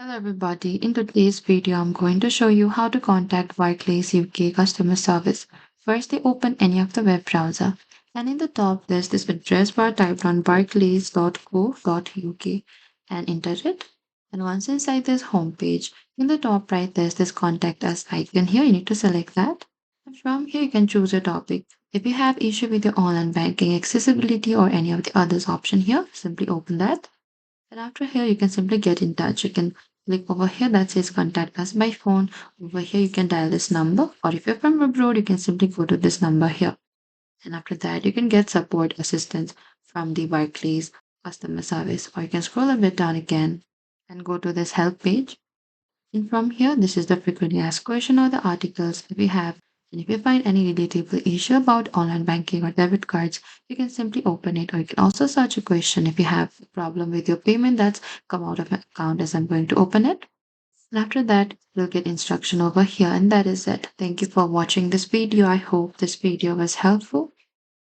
Hello everybody, in today's video I'm going to show you how to contact Barclays UK customer service. First open any of the web browser and in the top there's this address bar typed on barclays.co.uk and enter it. And once inside this home page, in the top right there's this contact us icon here, you need to select that. And from here you can choose a topic. If you have issue with your online banking accessibility or any of the others option here, simply open that. And after here, you can simply get in touch. You can click over here that says contact us by phone. Over here, you can dial this number, or if you're from abroad, you can simply go to this number here. And after that, you can get support assistance from the Barclays customer service, or you can scroll a bit down again and go to this help page. And from here, this is the frequently asked question or the articles that we have. And if you find any relatable issue about online banking or debit cards, you can simply open it, or you can also search a question if you have a problem with your payment that's come out of an account as I'm going to open it. And after that, you'll get instruction over here, and that is it. Thank you for watching this video. I hope this video was helpful.